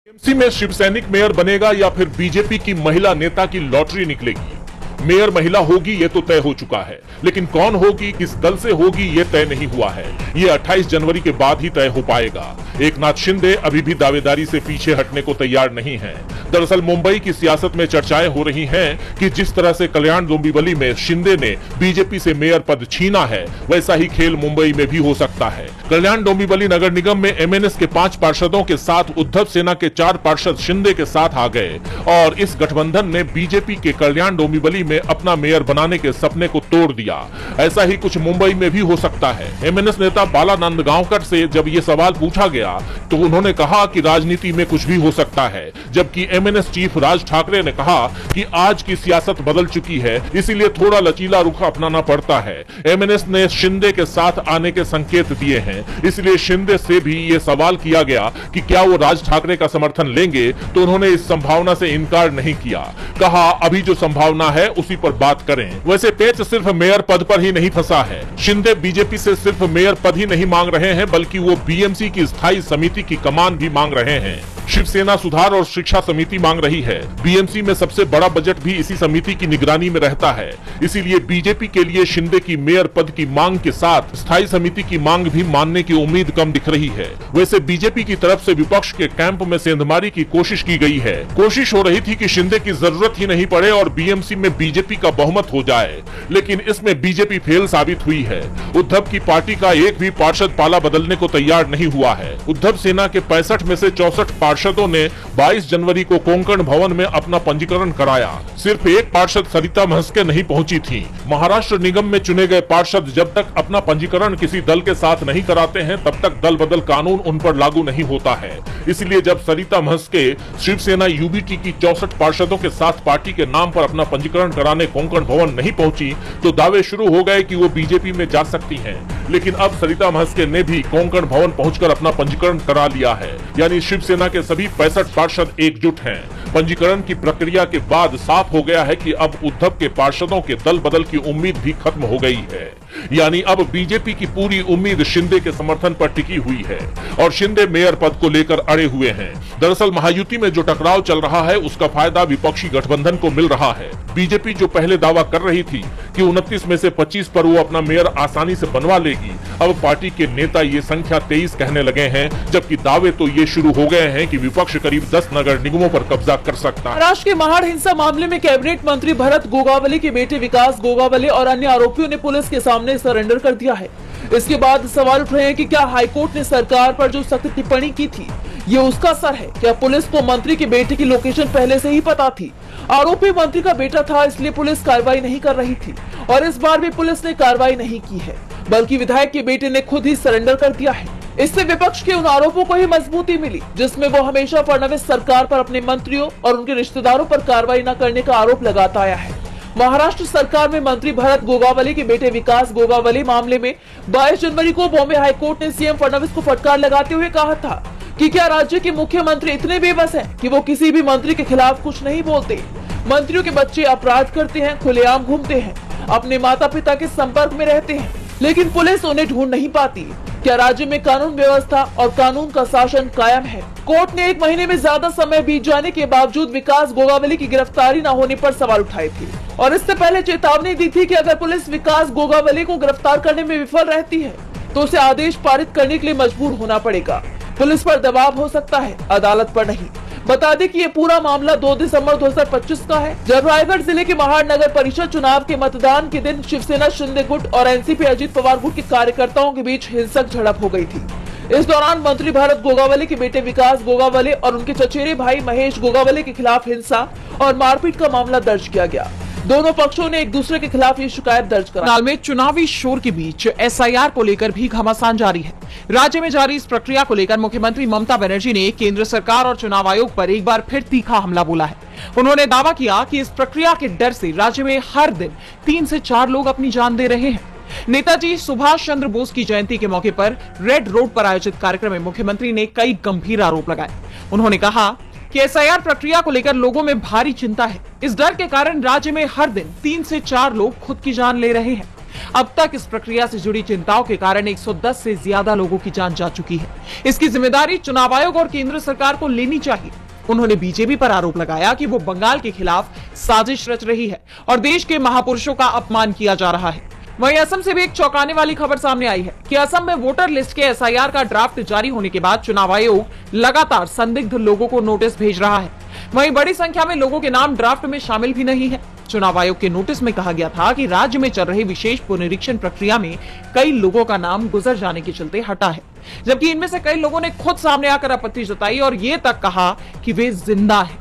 TMC में Shiv Sainik mayor बनेगा या फिर बीजेपी की महिला नेता की लॉटरी निकलेगी। मेयर महिला होगी ये तो तय हो चुका है, लेकिन कौन होगी, किस दल से होगी ये तय नहीं हुआ है। ये 28 जनवरी के बाद ही तय हो पाएगा। एकनाथ शिंदे अभी भी दावेदारी से पीछे हटने को तैयार नहीं हैं। दरअसल मुंबई की सियासत में चर्चाएं हो रही हैं कि जिस तरह से कल्याण डोंबिवली में शिंदे ने बीजेपी से मेयर पद छीना है, वैसा ही खेल मुंबई में भी हो सकता है। कल्याण डोंबिवली नगर निगम में एमएनएस के 5 पार्षदों के साथ उद्धव सेना के 4 पार्षद शिंदे के साथ आ गए और इस गठबंधन ने बीजेपी के कल्याण डोंबिवली में अपना मेयर बनाने के सपने को तोड़ दिया। ऐसा ही कुछ मुंबई में भी हो सकता है। एमएनएस नेता बाला नंदगांवकर से जब ये सवाल पूछा गया तो उन्होंने कहा कि राजनीति में कुछ भी हो सकता है, जबकि एमएनएस चीफ राज ठाकरे ने कहा कि आज की सियासत बदल चुकी है, इसीलिए थोड़ा लचीला रुख अपनाना पड़ता है। एमएनएस ने शिंदे के साथ आने के संकेत दिए हैं, इसलिए शिंदे से भी ये सवाल किया गया कि क्या वो राज ठाकरे का समर्थन लेंगे, तो उन्होंने इस संभावना से इनकार नहीं किया। कहा अभी जो संभावना है उसी पर बात करें। वैसे पेच सिर्फ मेयर पद पर ही नहीं फंसा है। शिंदे बीजेपी से सिर्फ मेयर पद ही नहीं मांग रहे हैं, बल्कि वो बीएमसी की स्थायी समिति की कमान भी मांग रहे हैं। शिवसेना सुधार और शिक्षा समिति मांग रही है। बीएमसी में सबसे बड़ा बजट भी इसी समिति की निगरानी में रहता है, इसीलिए बीजेपी के लिए शिंदे की मेयर पद की मांग के साथ स्थायी समिति की मांग भी मानने की उम्मीद कम दिख रही है। वैसे बीजेपी की तरफ से विपक्ष के कैंप में सेंधमारी की कोशिश की गई है। कोशिश हो रही थी कि शिंदे की जरूरत ही नहीं पड़े और बीएमसी में बीजेपी का बहुमत हो जाए, लेकिन इसमें बीजेपी फेल साबित हुई है। उद्धव की पार्टी का एक भी पार्षद पाला बदलने को तैयार नहीं हुआ है। उद्धव सेना के 65 में से 64 पार्षदों ने 22 जनवरी को कोंकण भवन में अपना पंजीकरण कराया। सिर्फ एक पार्षद सरिता महस्के नहीं पहुंची थी। महाराष्ट्र निगम में चुने गए पार्षद जब तक अपना पंजीकरण किसी दल के साथ नहीं कराते हैं, तब तक दल बदल कानून उन पर लागू नहीं होता है। इसलिए जब सरिता महस्के शिवसेना यूबीटी की 64 पार्षदों के साथ पार्टी के नाम पर अपना पंजीकरण कराने कोंकण भवन नहीं पहुंची, तो दावे शुरू हो गए कि वो बीजेपी में जा सकती हैं। लेकिन अब सरिता महस्के ने भी कोंकण भवन पहुंचकर अपना पंजीकरण करा लिया है, यानी शिवसेना के सभी 65 पार्षद एकजुट हैं। पंजीकरण की प्रक्रिया के बाद साफ हो गया है कि अब उद्धव के पार्षदों के दल बदल की उम्मीद भी खत्म हो गई है, यानी अब बीजेपी की पूरी उम्मीद शिंदे के समर्थन पर टिकी हुई है और शिंदे मेयर पद को लेकर अड़े हुए हैं। दरअसल महायुति में जो टकराव चल रहा है उसका फायदा विपक्षी गठबंधन को मिल रहा है। बीजेपी जो पहले दावा कर रही थी कि 29 में से 25 पर वो अपना मेयर आसानी से बनवा लेगी, अब पार्टी के नेता ये संख्या 23 कहने लगे हैं, जबकि दावे तो ये शुरू हो गए हैं कि विपक्ष करीब 10 नगर निगमों पर कब्जा कर सकता है। महाराष्ट्र के महाड़ हिंसा मामले में कैबिनेट मंत्री भरत गोगावले के बेटे विकास गोगावले और अन्य आरोपियों ने पुलिस के सामने सरेंडर कर दिया है। इसके बाद सवाल उठ रहे हैं कि क्या हाईकोर्ट ने सरकार पर जो सख्त टिप्पणी की थी ये उसका असर है? क्या पुलिस को मंत्री के बेटे की लोकेशन पहले से ही पता थी? आरोपी मंत्री का बेटा था, इसलिए पुलिस कार्रवाई नहीं कर रही थी और इस बार भी पुलिस ने कार्रवाई नहीं की है, बल्कि विधायक के बेटे ने खुद ही सरेंडर कर दिया है। इससे विपक्ष के उन आरोपों को ही मजबूती मिली जिसमें वो हमेशा फडणवीस सरकार पर अपने मंत्रियों और उनके रिश्तेदारों पर कार्रवाई न करने का आरोप लगाता आया है। महाराष्ट्र सरकार में मंत्री भरत गोगावले के बेटे विकास गोगावले मामले में 22 जनवरी को बॉम्बे हाईकोर्ट ने सीएम फडणवीस को फटकार लगाते हुए कहा था कि क्या राज्य के मुख्यमंत्री इतने बेबस हैं कि वो किसी भी मंत्री के खिलाफ कुछ नहीं बोलते? मंत्रियों के बच्चे अपराध करते हैं, खुलेआम घूमते हैं, अपने माता पिता के संपर्क में रहते हैं, लेकिन पुलिस उन्हें ढूंढ नहीं पाती। क्या राज्य में कानून व्यवस्था और कानून का शासन कायम है? कोर्ट ने 1 महीने में ज्यादा समय बीत जाने के बावजूद विकास गोगावले की गिरफ्तारी न होने पर सवाल उठाए थे और इससे पहले चेतावनी दी थी कि अगर पुलिस विकास गोगावले को गिरफ्तार करने में विफल रहती है तो उसे आदेश पारित करने के लिए मजबूर होना पड़ेगा। पुलिस पर दबाव हो सकता है, अदालत पर नहीं। बता दें कि ये पूरा मामला 2 दिसंबर 2025 का है, जब रायगढ़ जिले के महाड़ नगर परिषद चुनाव के मतदान के दिन शिवसेना शिंदे गुट और एनसीपी अजित पवार गुट के कार्यकर्ताओं के बीच हिंसक झड़प हो गई थी। इस दौरान मंत्री भरत गोगावले के बेटे विकास गोगावले और उनके चचेरे भाई महेश गोगावले के खिलाफ हिंसा और मारपीट का मामला दर्ज किया गया। दोनों पक्षों ने एक दूसरे के खिलाफ ये शिकायत दर्ज कराई। नाल में चुनावी शोर के बीच एसआईआर को लेकर भी घमासान जारी है। राज्य में जारी इस प्रक्रिया को लेकर मुख्यमंत्री ममता बनर्जी ने केंद्र सरकार और चुनाव आयोग पर एक बार फिर तीखा हमला बोला है। उन्होंने दावा किया कि इस प्रक्रिया के डर से राज्य में हर दिन 3 से 4 लोग अपनी जान दे रहे हैं। नेताजी सुभाष चंद्र बोस की जयंती के मौके पर रेड रोड पर आयोजित कार्यक्रम में मुख्यमंत्री ने कई गंभीर आरोप लगाए। उन्होंने कहा कि एसआईआर प्रक्रिया को लेकर लोगों में भारी चिंता है। इस डर के कारण राज्य में हर दिन 3 से 4 लोग खुद की जान ले रहे हैं। अब तक इस प्रक्रिया से जुड़ी चिंताओं के कारण 110 से ज्यादा लोगों की जान जा चुकी है। इसकी जिम्मेदारी चुनाव आयोग और केंद्र सरकार को लेनी चाहिए। उन्होंने बीजेपी पर आरोप लगाया कि वो बंगाल के खिलाफ साजिश रच रही है और देश के महापुरुषों का अपमान किया जा रहा है। वहीं असम से भी एक चौंकाने वाली खबर सामने आई है कि असम में वोटर लिस्ट के एसआईआर का ड्राफ्ट जारी होने के बाद चुनाव आयोग लगातार संदिग्ध लोगों को नोटिस भेज रहा है। वहीं बड़ी संख्या में लोगों के नाम ड्राफ्ट में शामिल भी नहीं है। चुनाव आयोग के नोटिस में कहा गया था कि राज्य में चल रही विशेष पुनरीक्षण प्रक्रिया में कई लोगों का नाम गुजर जाने के चलते हटा है, जबकि इनमें से कई लोगों ने खुद सामने आकर आपत्ति जताई और ये तक कहा कि वे जिंदा हैं।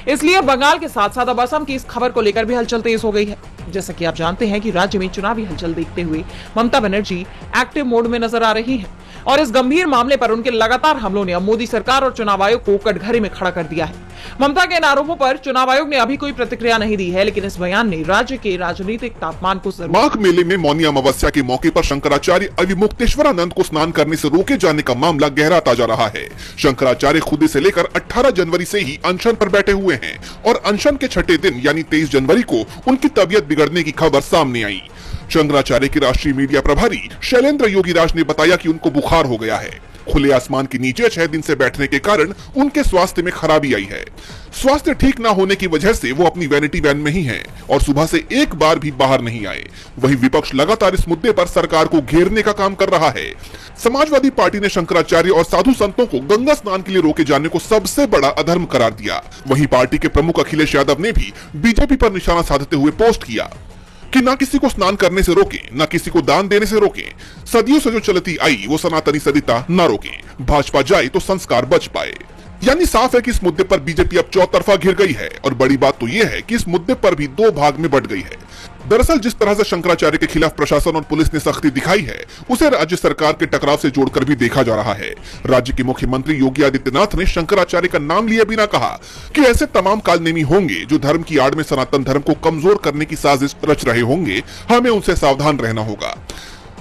इसलिए बंगाल के साथ साथ अब असम की इस खबर को लेकर भी हलचल तेज हो गई है। जैसा कि आप जानते हैं कि राज्य में चुनावी हलचल देखते हुए ममता बनर्जी एक्टिव मोड में नजर आ रही हैं और इस गंभीर मामले पर उनके लगातार हमलों ने अब मोदी सरकार और चुनाव आयोग को कटघरे में खड़ा कर दिया है। ममता के इन आरोपों पर चुनाव आयोग ने अभी कोई प्रतिक्रिया नहीं दी है, लेकिन इस बयान ने राज्य के राजनीतिक तापमान को माघ मेले में मौनी अमावस्या के मौके पर शंकराचार्य अविमुक्तेश्वरानंद को स्नान करने से रोके जाने का मामला गहराता जा रहा है। शंकराचार्य खुद से लेकर 18 जनवरी से ही अनशन पर बैठे हुए हैं और अनशन के छठे दिन यानी 23 जनवरी को उनकी तबीयत बिगड़ने की खबर सामने आई। शंकराचार्य के राष्ट्रीय मीडिया प्रभारी शैलेंद्र योगीराज ने बताया कि उनको बुखार हो गया है। खुले आसमान के नीचे 6 दिन से बैठने के कारण उनके स्वास्थ्य में खराबी आई है। स्वास्थ्य ठीक न होने की वजह से वो अपनी वैनिटी वैन में ही हैं और सुबह से एक बार भी बाहर नहीं आए। वहीं विपक्ष लगातार इस मुद्दे पर सरकार को घेरने का काम कर रहा है। समाजवादी पार्टी ने शंकराचार्य और साधु संतों को गंगा स्नान के लिए रोके जाने को सबसे बड़ा अधर्म करार दिया। वहीं पार्टी के प्रमुख अखिलेश यादव ने भी बीजेपी पर निशाना साधते हुए पोस्ट किया कि ना किसी को स्नान करने से रोके, ना किसी को दान देने से रोके। सदियों से जो चलती आई वो सनातनी सदिता ना रोके। भाजपा जाए तो संस्कार बच पाए। यानी साफ है कि इस मुद्दे पर बीजेपी अब चौतरफा घिर गई है और बड़ी बात तो ये है कि इस मुद्दे पर भी 2 भाग में बंट गई है। दरअसल जिस तरह से शंकराचार्य के खिलाफ प्रशासन और पुलिस ने सख्ती दिखाई है उसे राज्य सरकार के टकराव से जोड़कर भी देखा जा रहा है। राज्य के मुख्यमंत्री योगी आदित्यनाथ ने शंकराचार्य का नाम लिए बिना कहा कि ऐसे तमाम कालनेमी होंगे जो धर्म की आड़ में सनातन धर्म को कमजोर करने की साजिश रच रहे होंगे। हमें उनसे सावधान रहना होगा।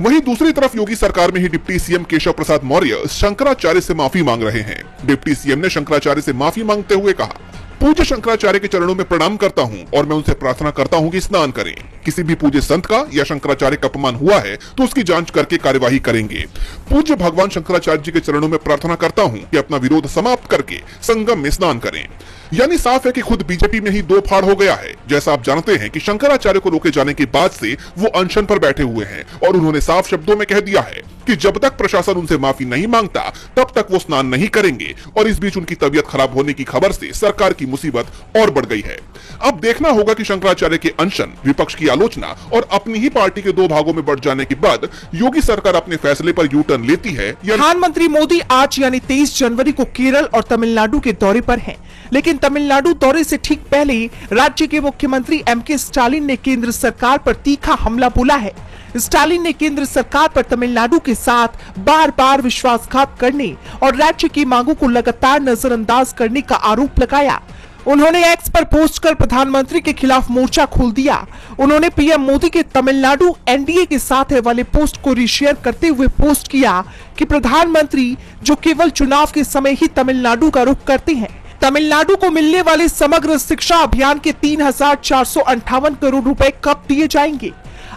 वहीं दूसरी तरफ योगी सरकार में ही डिप्टी सीएम केशव प्रसाद मौर्य शंकराचार्य से माफी मांग रहे हैं। डिप्टी सीएम ने शंकराचार्य से माफी मांगते हुए कहा, पूज्य शंकराचार्य के चरणों में प्रणाम करता हूं और मैं उनसे प्रार्थना करता हूं कि स्नान करें। किसी भी पूज्य संत का या शंकराचार्य का अपमान हुआ है तो उसकी जांच करके कार्यवाही करेंगे। पूज्य भगवान शंकराचार्य जी के चरणों में प्रार्थना करता हूं कि अपना विरोध समाप्त करके संगम में स्नान करें। यानी साफ है कि खुद बीजेपी में ही 2 फाड़ हो गया है। जैसा आप जानते हैं कि शंकराचार्य को रोके जाने के बाद से वो अनशन पर बैठे हुए हैं और उन्होंने साफ शब्दों में कह दिया है कि जब तक प्रशासन उनसे माफी नहीं मांगता तब तक वो स्नान नहीं करेंगे। और इस बीच उनकी तबीयत खराब होने की खबर से सरकार की मुसीबत और बढ़ गई है। अब देखना होगा कि शंकराचार्य के अनशन, विपक्ष की आलोचना और अपनी ही पार्टी के 2 भागों में बढ़ जाने के बाद योगी सरकार अपने फैसले पर यू टर्न लेती है। प्रधानमंत्री मोदी आज यानी 23 जनवरी को केरल और तमिलनाडु के दौरे पर हैं। लेकिन तमिलनाडु दौरे से ठीक पहले राज्य के मुख्यमंत्री एमके स्टालिन ने केंद्र सरकार पर तीखा हमला बोला है। स्टालिन ने केंद्र सरकार पर तमिलनाडु के साथ बार बार विश्वासघात करने और राज्य की मांगों को लगातार नजरअंदाज करने का आरोप लगाया। उन्होंने एक्स पर पोस्ट कर प्रधानमंत्री के खिलाफ मोर्चा खोल दिया। उन्होंने पीएम मोदी के तमिलनाडु एनडीए के साथ है वाले पोस्ट को रीशेयर करते हुए पोस्ट किया कि प्रधानमंत्री जो केवल चुनाव के समय ही तमिलनाडु का रुख करते हैं, तमिलनाडु को मिलने वाले समग्र शिक्षा अभियान के 3,458 करोड़ रुपए कब दिए जाएंगे?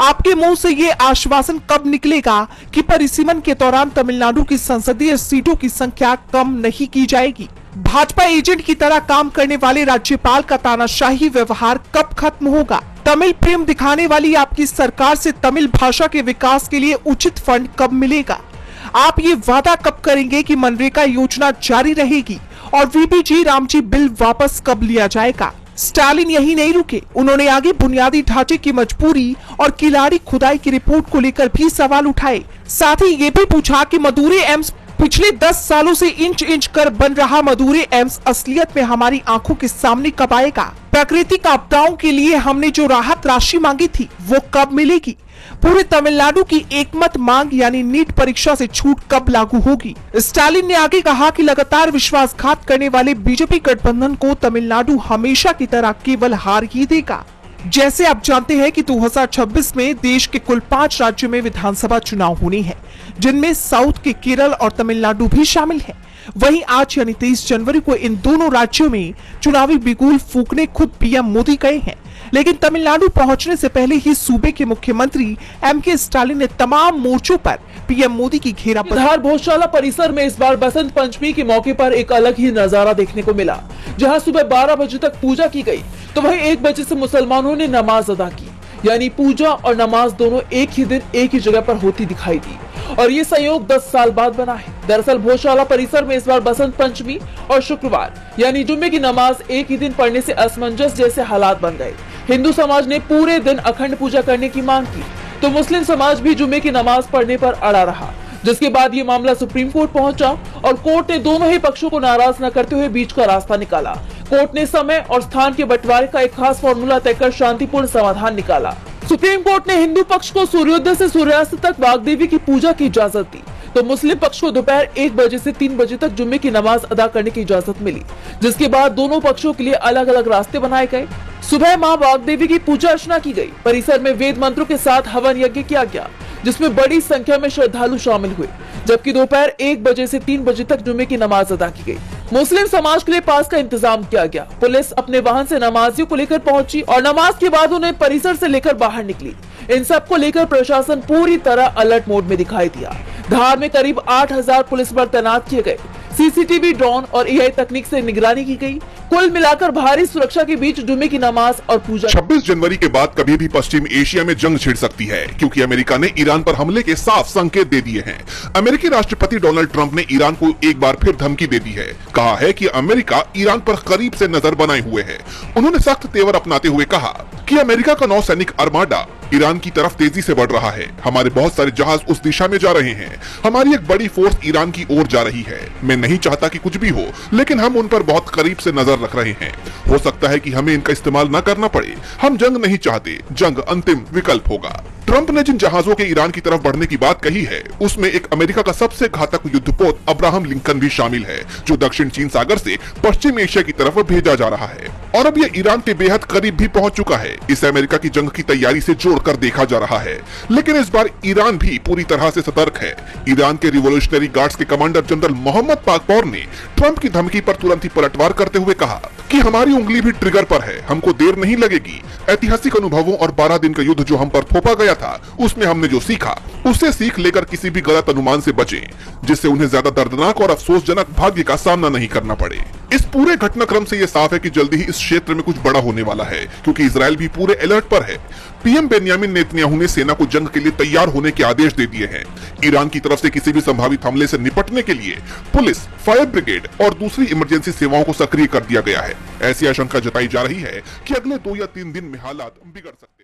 आपके मुंह से ये आश्वासन कब निकलेगा कि परिसीमन के दौरान तमिलनाडु की संसदीय सीटों की संख्या कम नहीं की जाएगी? भाजपा एजेंट की तरह काम करने वाले राज्यपाल का तानाशाही व्यवहार कब खत्म होगा? तमिल प्रेम दिखाने वाली आपकी सरकार से तमिल भाषा के विकास के लिए उचित फंड कब मिलेगा? आप ये वादा कब करेंगे कि मनरेगा योजना जारी रहेगी और वीबीजी रामजी बिल वापस कब लिया जाएगा? स्टालिन यही नहीं रुके, उन्होंने आगे बुनियादी ढांचे की मजबूरी और किलाड़ी खुदाई की रिपोर्ट को लेकर भी सवाल उठाए। साथ ही ये भी पूछा कि मदुरै एम्स पिछले 10 सालों से इंच इंच कर बन रहा मदुरै एम्स असलियत में हमारी आंखों के सामने कब आएगा? प्राकृतिक आपदाओं के लिए हमने जो राहत राशि मांगी थी वो कब मिलेगी? पूरे तमिलनाडु की एकमत मांग यानी नीट परीक्षा से छूट कब लागू होगी? स्टालिन ने आगे कहा कि लगातार विश्वासघात करने वाले बीजेपी गठबंधन को तमिलनाडु हमेशा की तरह केवल हार ही देगा। जैसे आप जानते हैं कि 2026 में देश के कुल 5 राज्यों में विधानसभा चुनाव होने हैं, जिनमें साउथ के केरल और तमिलनाडु भी शामिल है। वहीं आज यानी 23 जनवरी को इन दोनों राज्यों में चुनावी बिगुल फूंकने खुद पीएम मोदी गए हैं। लेकिन तमिलनाडु पहुंचने से पहले ही सूबे के मुख्यमंत्री एमके स्टालिन ने तमाम मोर्चों पर पीएम मोदी की घेराबंदी। इधर भोजशाला परिसर में इस बार बसंत पंचमी के मौके पर एक अलग ही नजारा देखने को मिला, जहां सुबह 12 बजे तक पूजा की गई तो वहीं 1 बजे से मुसलमानों ने नमाज अदा की। यानी पूजा और नमाज दोनों एक ही दिन एक ही जगह पर होती दिखाई दी और ये संयोग 10 साल बाद बना है। दरअसल भोजशाला परिसर में इस बार बसंत पंचमी और शुक्रवार यानी जुम्मे की नमाज एक ही दिन पढ़ने से असमंजस जैसे हालात बन गए। हिंदू समाज ने पूरे दिन अखंड पूजा करने की मांग की तो मुस्लिम समाज भी जुम्मे की नमाज पढ़ने पर अड़ा रहा, जिसके बाद ये मामला सुप्रीम कोर्ट पहुंचा और कोर्ट ने दोनों ही पक्षों को नाराज न करते हुए बीच का रास्ता निकाला। कोर्ट ने समय और स्थान के बंटवारे का एक खास फॉर्मूला तय कर शांतिपूर्ण समाधान निकाला। सुप्रीम कोर्ट ने हिंदू पक्ष को सूर्योदय से सूर्यास्त तक वाग्देवी की पूजा की इजाजत दी तो मुस्लिम पक्ष को दोपहर 1 बजे से 3 बजे तक जुम्मे की नमाज अदा करने की इजाजत मिली, जिसके बाद दोनों पक्षों के लिए अलग अलग रास्ते बनाए गए। सुबह मां वाग्देवी की पूजा अर्चना की गई। परिसर में वेद मंत्रों के साथ हवन यज्ञ किया गया, जिसमें बड़ी संख्या में श्रद्धालु शामिल हुए, जबकि दोपहर 1 बजे से 3 बजे तक जुम्मे की नमाज अदा की गई। मुस्लिम समाज के लिए पास का इंतजाम किया गया। पुलिस अपने वाहन से नमाजियों को लेकर पहुंची और नमाज के बाद उन्हें परिसर से लेकर बाहर निकली। इन सबको लेकर प्रशासन पूरी तरह अलर्ट मोड में दिखाई दिया। धार में करीब 8000 पुलिस बल तैनात किए गए। सीसीटीवी, ड्रोन और एआई तकनीक से निगरानी की गई। कुल मिलाकर भारी सुरक्षा के बीच जुम्मे की नमाज और पूजा। 26 जनवरी के बाद कभी भी पश्चिम एशिया में जंग छिड़ सकती है, क्योंकि अमेरिका ने ईरान पर हमले के साफ संकेत दे दिए हैं। अमेरिकी राष्ट्रपति डोनाल्ड ट्रंप ने ईरान को एक बार फिर धमकी दे दी है। कहा है कि अमेरिका ईरान पर करीब से नजर बनाए हुए है। उन्होंने सख्त तेवर अपनाते हुए कहा कि अमेरिका का नौसैनिक आर्माडा ईरान की तरफ तेजी से बढ़ रहा है। हमारे बहुत सारे जहाज उस दिशा में जा रहे हैं। हमारी एक बड़ी फोर्स ईरान की ओर जा रही है। मैं नहीं चाहता कि कुछ भी हो, लेकिन हम उन पर बहुत करीब से नजर रख रहे हैं। हो सकता है कि हमें इनका इस्तेमाल न करना पड़े। हम जंग नहीं चाहते, जंग अंतिम विकल्प होगा। ट्रंप ने जिन जहाजों के ईरान की तरफ बढ़ने की बात कही है, उसमें एक अमेरिका का सबसे घातक युद्धपोत अब्राहम लिंकन भी शामिल है, जो दक्षिण चीन सागर से पश्चिम एशिया की तरफ भेजा जा रहा है और अब ये ईरान के बेहद करीब भी पहुंच चुका है। इसे अमेरिका की जंग की तैयारी से जोड़कर देखा जा रहा है, लेकिन इस बार ईरान भी पूरी तरह से सतर्क है। ईरान के रिवोल्यूशनरी गार्ड्स के कमांडर जनरल मोहम्मद पाकपोर ने ट्रंप की धमकी पर तुरंत ही पलटवार करते हुए कहा कि हमारी उंगली भी ट्रिगर पर है, हमको देर नहीं लगेगी। ऐतिहासिक अनुभवों और 12 दिन का युद्ध जो हम पर थोपा गया था, उसमें हमने जो सीखा, उससे सीख लेकर किसी भी गलत अनुमान से बचें, जिससे उन्हें ज्यादा दर्दनाक और अफसोसजनक भाग्य का सामना नहीं करना पड़े। इस पूरे घटनाक्रम से यह साफ है कि जल्दी ही इस क्षेत्र में कुछ बड़ा होने वाला है, क्योंकि इजराइल भी पूरे अलर्ट पर है। पीएम बेन्यामिन नेतन्याहू ने सेना को जंग के लिए तैयार होने के आदेश दे दिए हैं। ईरान की तरफ से किसी भी संभावित हमले से निपटने के लिए पुलिस, फायर ब्रिगेड और दूसरी इमरजेंसी सेवाओं को सक्रिय कर दिया गया है। ऐसी आशंका जताई जा रही है कि अगले 2 या 3 दिन में हालात बिगड़ सकते हैं।